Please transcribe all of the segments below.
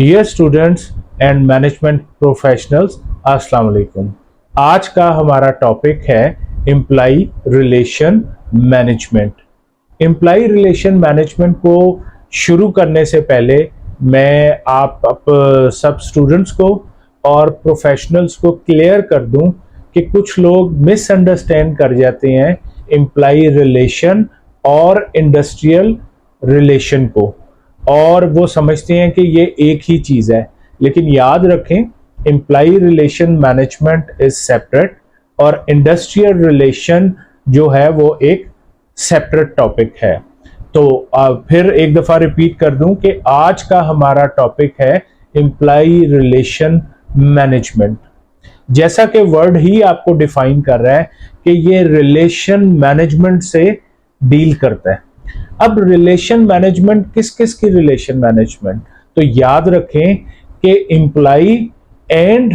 Dear students and management professionals, अस्सलाम वालेकुम। आज का हमारा टॉपिक है employee relation management. Employee relation management को शुरू करने से पहले मैं आप सब स्टूडेंट्स को और प्रोफेशनल्स को क्लियर कर दूं कि कुछ लोग मिसअंडरस्टैंड कर जाते हैं एम्प्लॉय रिलेशन और इंडस्ट्रियल रिलेशन को, और वो समझते हैं कि ये एक ही चीज है। लेकिन याद रखें, employee relation management is separate और इंडस्ट्रियल रिलेशन जो है वो एक सेपरेट टॉपिक है। तो फिर एक दफा रिपीट कर दूं कि आज का हमारा टॉपिक है एम्प्लॉय रिलेशन मैनेजमेंट। जैसा कि वर्ड ही आपको डिफाइन कर रहा है कि ये रिलेशन मैनेजमेंट से डील करता है। अब रिलेशन मैनेजमेंट किस किस की रिलेशन मैनेजमेंट, तो याद रखें कि एम्प्लॉय एंड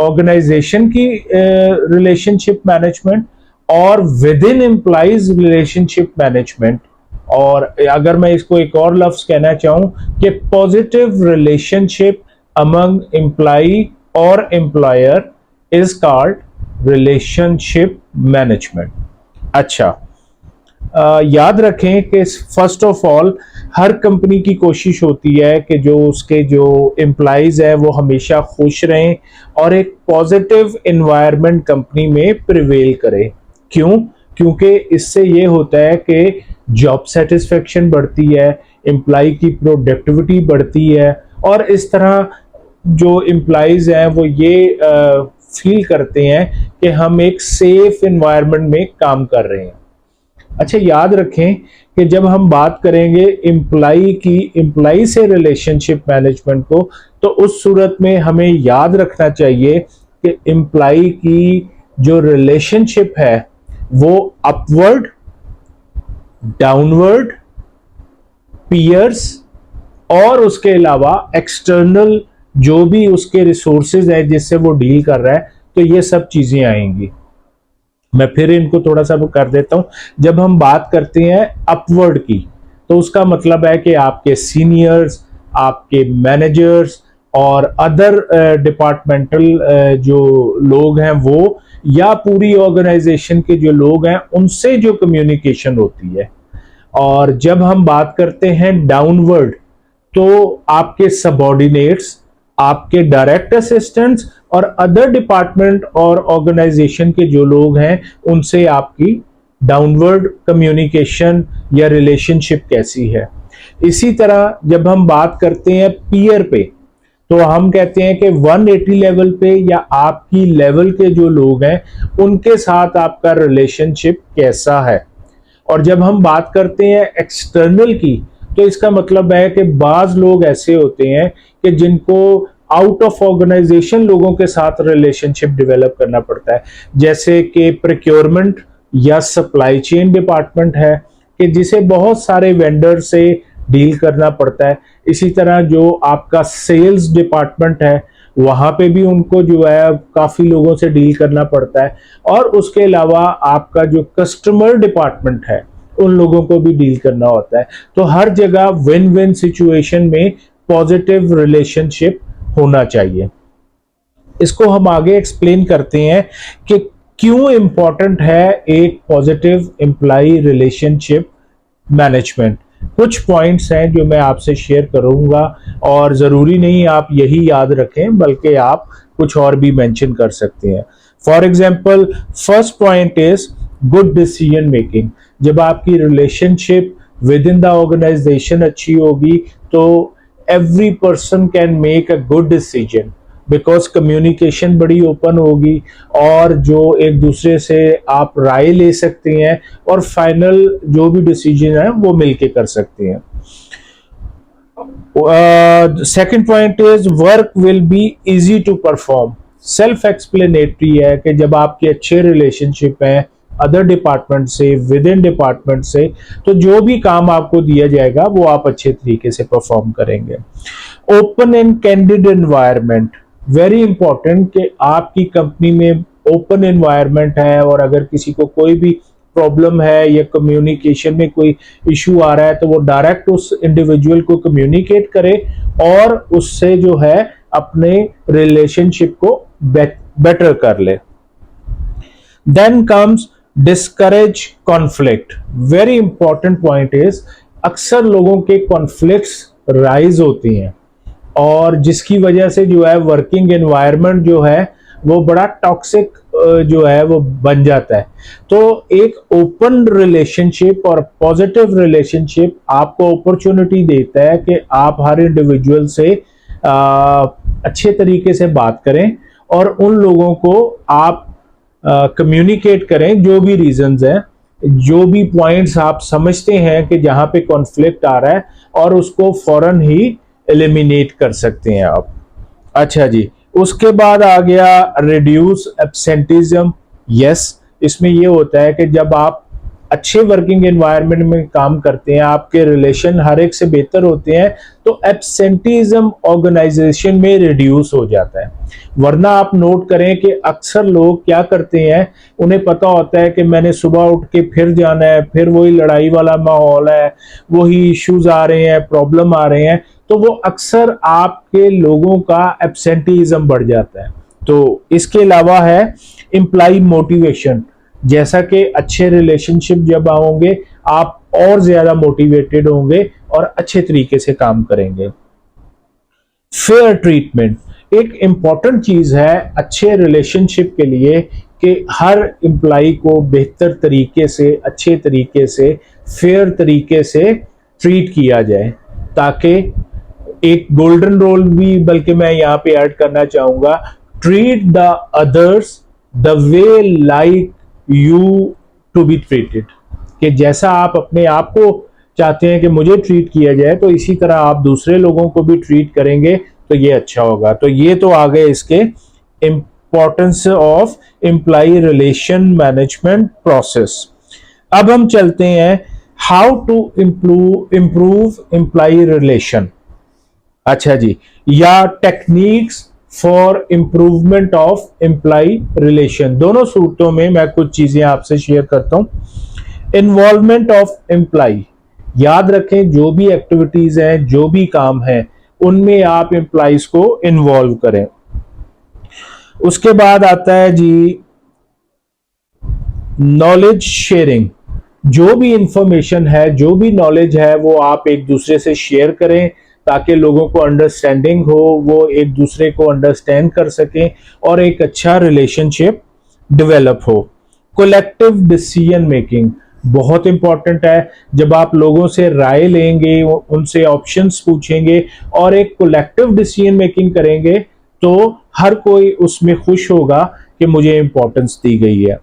ऑर्गेनाइजेशन की रिलेशनशिप मैनेजमेंट और with in employees relationship management, और अगर मैं इसको एक और लफ्ज कहना चाहूं कि पॉजिटिव रिलेशनशिप अमंग एम्प्लॉय और employer is called relationship management. अच्छा, याद रखें कि first of all her company की कोशिश होती है कि जो उसके जो एम्प्लॉइज हैं वो हमेशा खुश रहें और एक पॉजिटिव एनवायरनमेंट कंपनी में प्रिवेल करे। क्यों? क्योंकि इससे ये होता है कि जॉब सेटिस्फेक्शन बढ़ती है, एम्प्लॉय की प्रोडक्टिविटी बढ़ती है, और इस तरह जो एम्प्लॉइज हैं वो ये फील करते हैं कि हम एक सेफ एनवायरनमेंट में काम कर रहे हैं। अच्छा, याद रखें कि जब हम बात करेंगे एम्प्लॉय से रिलेशनशिप मैनेजमेंट को, तो उस सूरत में हमें याद रखना चाहिए कि एम्प्लॉय की जो रिलेशनशिप है वो अपवर्ड, डाउनवर्ड, पीयर्स और उसके अलावा एक्सटर्नल जो भी उसके रिसोर्सेज है जिससे वो डील कर रहा है, तो ये सब चीजें आएंगी। मैं फिर इनको थोड़ा सा कर देता हूं। जब हम बात करते हैं अपवर्ड की, तो उसका मतलब है कि आपके सीनियर्स, आपके मैनेजर्स और अदर डिपार्टमेंटल जो लोग हैं वो, या पूरी ऑर्गेनाइजेशन के जो लोग हैं उनसे जो कम्युनिकेशन होती है। और जब हम बात करते हैं डाउनवर्ड, तो आपके सबऑर्डिनेट्स, आपके डायरेक्ट असिस्टेंट्स और अदर डिपार्टमेंट और ऑर्गेनाइजेशन के जो लोग हैं उनसे आपकी डाउनवर्ड कम्युनिकेशन या रिलेशनशिप कैसी है। इसी तरह जब हम बात करते हैं पीयर पे, तो हम कहते हैं कि 180 लेवल पे या आपकी लेवल के जो लोग हैं उनके साथ आपका रिलेशनशिप कैसा है। और जब हम बात करते हैं एक्सटर्नल की, तो इसका मतलब है कि बाज लोग ऐसे होते हैं कि जिनको आउट ऑफ ऑर्गेनाइजेशन लोगों के साथ रिलेशनशिप डेवलप करना पड़ता है, जैसे कि प्रोक्योरमेंट या सप्लाई चेन डिपार्टमेंट है कि जिसे बहुत सारे वेंडर से डील करना पड़ता है। इसी तरह जो आपका सेल्स डिपार्टमेंट है, वहां पे भी उनको जो है काफी लोगों से डील करना पड़ता है। और उसके अलावा आपका जो कस्टमर डिपार्टमेंट है, उन लोगों को भी डील करना होता है। तो हर जगह विन विन सिचुएशन में पॉजिटिव रिलेशनशिप होना चाहिए। इसको हम आगे एक्सप्लेन करते हैं कि क्यों इंपॉर्टेंट है एक पॉजिटिव एम्प्लॉय रिलेशनशिप मैनेजमेंट। कुछ पॉइंट्स हैं जो मैं आपसे शेयर करूंगा, और जरूरी नहीं आप यही याद रखें, बल्कि आप कुछ और भी मेंशन कर सकते हैं। For example, first point is good decision making. जब आपकी relationship within the organisation अच्छी होगी, तो every person can make a good decision because communication बड़ी ओपन होगी, और जो एक दूसरे से आप राय ले सकते हैं और फाइनल जो भी डिसीजन है वो मिलके कर सकते हैं। Second point is work will be easy to perform. Self explanatory है कि जब आपके अच्छे रिलेशनशिप हैं अदर डिपार्टमेंट से, विद इन डिपार्टमेंट से, तो जो भी काम आपको दिया जाएगा वो आप अच्छे तरीके से परफॉर्म करेंगे। Open and candid environment, very important कि आपकी कंपनी में ओपन एनवायरनमेंट है, और अगर किसी को कोई भी प्रॉब्लम है या कम्युनिकेशन में कोई इशू आ रहा है तो वो डायरेक्ट उस इंडिविजुअल को कम्युनिकेट करे और उससे जो है अपने रिलेशनशिप को बेटर कर ले। Then comes discourage conflict. Very important point is, अक्सर लोगों के कॉन्फ्लिक्ट्स राइज होती हैं और जिसकी वजह से जो है वर्किंग एनवायरनमेंट जो है वो बड़ा टॉक्सिक जो है वो बन जाता है। तो एक ओपन रिलेशनशिप और पॉजिटिव रिलेशनशिप आपको अपॉर्चुनिटी देता है कि आप हर इंडिविजुअल से अच्छे तरीके से बात करें और उन लोगों को आप कम्युनिकेट करें, जो भी रीजंस हैं, जो भी पॉइंट्स आप समझते हैं कि जहां पे कॉन्फ्लिक्ट आ रहा है, और उसको फौरन ही एलिमिनेट कर सकते हैं आप। अच्छा जी, उसके बाद आ गया रिड्यूस एब्सेंटिज्म। यस, इसमें ये होता है कि जब आप अच्छे वर्किंग एनवायरनमेंट में काम करते हैं, आपके रिलेशन हर एक से बेहतर होते हैं, तो एब्सेंटिज्म ऑर्गेनाइजेशन में रिड्यूस हो जाता है। वरना आप नोट करें कि अक्सर लोग क्या करते हैं, उन्हें पता होता है कि मैंने सुबह उठ के फिर जाना है, फिर वही लड़ाई वाला माहौल है, वही इश्यूज आ रहे हैं, प्रॉब्लम आ रहे हैं, तो वो अक्सर आपके लोगों का एब्सेंटिज्म बढ़ जाता है। तो इसके अलावा है एम्प्लॉय मोटिवेशन। जैसा कि अच्छे रिलेशनशिप जब आओगे, आप और ज्यादा मोटिवेटेड होंगे और अच्छे तरीके से काम करेंगे। फेयर ट्रीटमेंट एक इंपॉर्टेंट चीज है अच्छे रिलेशनशिप के लिए, कि हर एम्प्लॉय को बेहतर तरीके से, अच्छे तरीके से, फेयर तरीके से ट्रीट किया जाए, ताकि एक गोल्डन रूल भी बल्कि मैं यहां पे ऐड करना चाहूंगा, treat the others the way like you to be treated. कि जैसा आप अपने आप को चाहते हैं कि मुझे ट्रीट किया जाए, तो इसी तरह आप दूसरे लोगों को भी ट्रीट करेंगे तो ये अच्छा होगा। तो ये तो आ गए इसके importance of employee relation management process. अब हम चलते हैं how to improve employee relation. अच्छा जी, या techniques for improvement of employee relation. दोनों सूत्रों में मैं कुछ चीजें आपसे शेयर करता हूं। इन्वॉल्वमेंट ऑफ एम्प्लॉय, याद रखें जो भी एक्टिविटीज हैं, जो भी काम है, उनमें आप एम्प्लॉयज को इन्वॉल्व करें। उसके बाद आता है जी नॉलेज शेयरिंग। जो भी इंफॉर्मेशन है, जो भी नॉलेज है, वो आप एक दूसरे से शेयर करें, ताकि लोगों को अंडरस्टैंडिंग हो, वो एक दूसरे को अंडरस्टैंड कर सकें और एक अच्छा रिलेशनशिप डेवलप हो। कलेक्टिव डिसीजन मेकिंग बहुत इंपॉर्टेंट है। जब आप लोगों से राय लेंगे, उनसे ऑप्शंस पूछेंगे और एक कलेक्टिव डिसीजन मेकिंग करेंगे, तो हर कोई उसमें खुश होगा कि मुझे इंपॉर्टेंस दी गई है।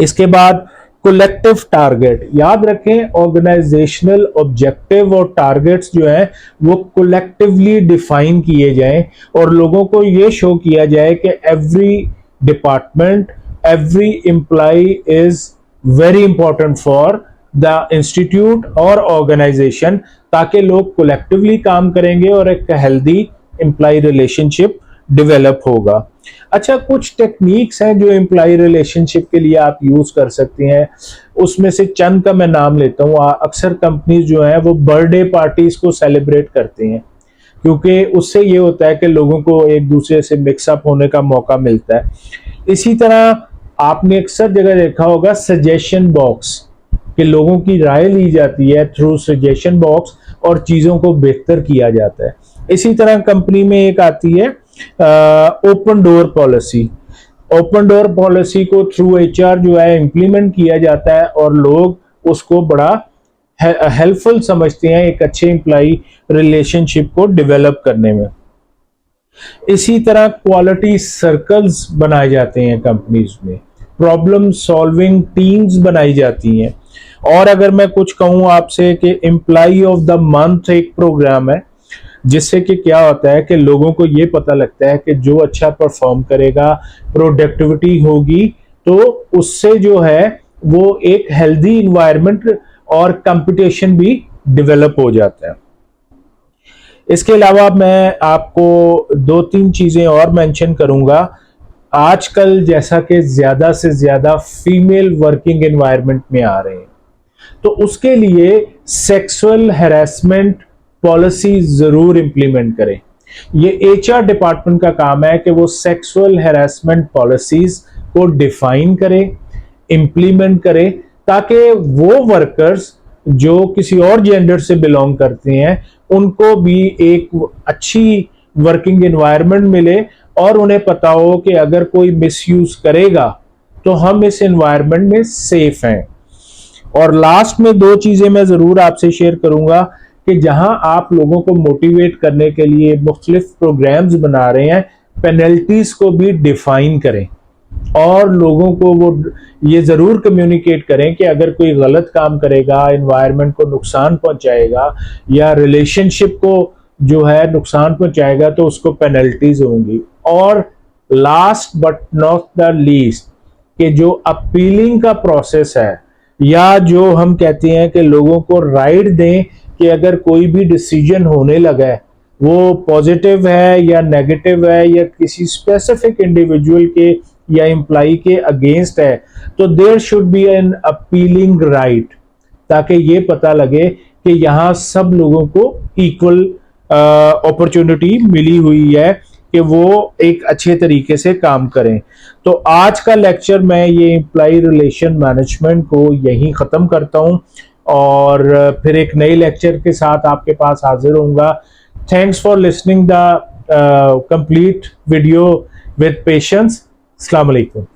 इसके बाद कलेक्टिव टारगेट, याद रखें ऑर्गेनाइजेशनल ऑब्जेक्टिव और टारगेट्स जो है वो कलेक्टिवली डिफाइन किए जाएं और लोगों को ये शो किया जाए कि every department, every employee is very important for the institute और ऑर्गेनाइजेशन, ताकि लोग कलेक्टिवली काम करेंगे और एक हेल्दी एम्प्लॉय रिलेशनशिप डेवलप होगा। अच्छा, कुछ टेक्निक्स हैं जो एम्प्लॉय रिलेशनशिप के लिए आप यूज कर सकते हैं। उसमें से चंद का मैं नाम लेता हूँ। अक्सर कंपनीज जो है वो बर्थडे पार्टीज को सेलिब्रेट करते हैं, क्योंकि उससे ये होता है कि लोगों को एक दूसरे से मिक्सअप होने का मौका मिलता है। इसी तरह आपने अक्सर जगह देखा होगा सजेशन बॉक्स, कि लोगों की राय ली जाती है थ्रू सजेशन बॉक्स और चीजों को बेहतर किया जाता है। इसी तरह कंपनी में एक आती है open door policy. Open door policy को थ्रू एचआर जो है इंप्लीमेंट किया जाता है और लोग उसको बड़ा हेल्पफुल समझते हैं एक अच्छे एम्प्लॉय रिलेशनशिप को डेवलप करने में। इसी तरह क्वालिटी सर्कल्स बनाए जाते हैं कंपनीज में, प्रॉब्लम सॉल्विंग टीम्स बनाई जाती हैं। और अगर मैं कुछ कहूं आपसे कि एम्प्लॉय ऑफ द मंथ एक प्रोग्राम है, जिससे कि क्या होता है कि लोगों को ये पता लगता है कि जो अच्छा परफॉर्म करेगा, प्रोडक्टिविटी होगी, तो उससे जो है वो एक हेल्दी इन्वायरमेंट और कंपटीशन भी डेवलप हो जाता है। इसके अलावा मैं आपको दो तीन चीजें और मेंशन करूंगा। आजकल जैसा कि ज्यादा से ज्यादा फीमेल वर्किंग एनवायरनमेंट में आ रहे हैं, तो उसके लिए सेक्सुअल हैरेसमेंट पॉलिसी जरूर इंप्लीमेंट करें। ये एचआर डिपार्टमेंट का काम है कि वो सेक्सुअल हैरेसमेंट पॉलिसीज को डिफाइन करे, इंप्लीमेंट करे, ताकि वो वर्कर्स जो किसी और जेंडर से बिलोंग करते हैं उनको भी एक अच्छी वर्किंग एनवायरनमेंट मिले और उन्हें पता हो कि अगर कोई मिसयूज करेगा तो हम इस एनवायरनमेंट में सेफ हैं। और लास्ट में दो चीजें मैं जरूर आपसे शेयर करूंगा कि जहां आप लोगों को मोटिवेट करने के लिए मुख्तलिफ प्रोग्राम्स बना रहे हैं, पेनल्टीज को भी डिफाइन करें और लोगों को वो ये जरूर कम्युनिकेट करें कि अगर कोई गलत काम करेगा, एनवायरनमेंट को नुकसान पहुंचाएगा या रिलेशनशिप को जो है नुकसान पहुंचाएगा तो उसको पेनल्टीज होंगी। और last but not the least कि जो अपीलिंग का प्रोसेस है या जो हम कहते हैं कि लोगों को राइट दें कि अगर कोई भी डिसीजन होने लगा है वो पॉजिटिव है या नेगेटिव है या किसी स्पेसिफिक इंडिविजुअल के या एम्प्लॉय के अगेंस्ट है, तो there should be an appealing right, ताकि ये पता लगे कि यहाँ सब लोगों को इक्वल अपॉर्चुनिटी मिली हुई है कि वो एक अच्छे तरीके से काम करें। तो आज का लेक्चर मैं ये एम्प्लॉय रिलेशन मैनेजमेंट को यहीं ख़त्म करता हूँ और फिर एक नए लेक्चर के साथ आपके पास हाजिर होऊंगा। Thanks for listening the complete video with patience. अस्सलाम वालेकुम।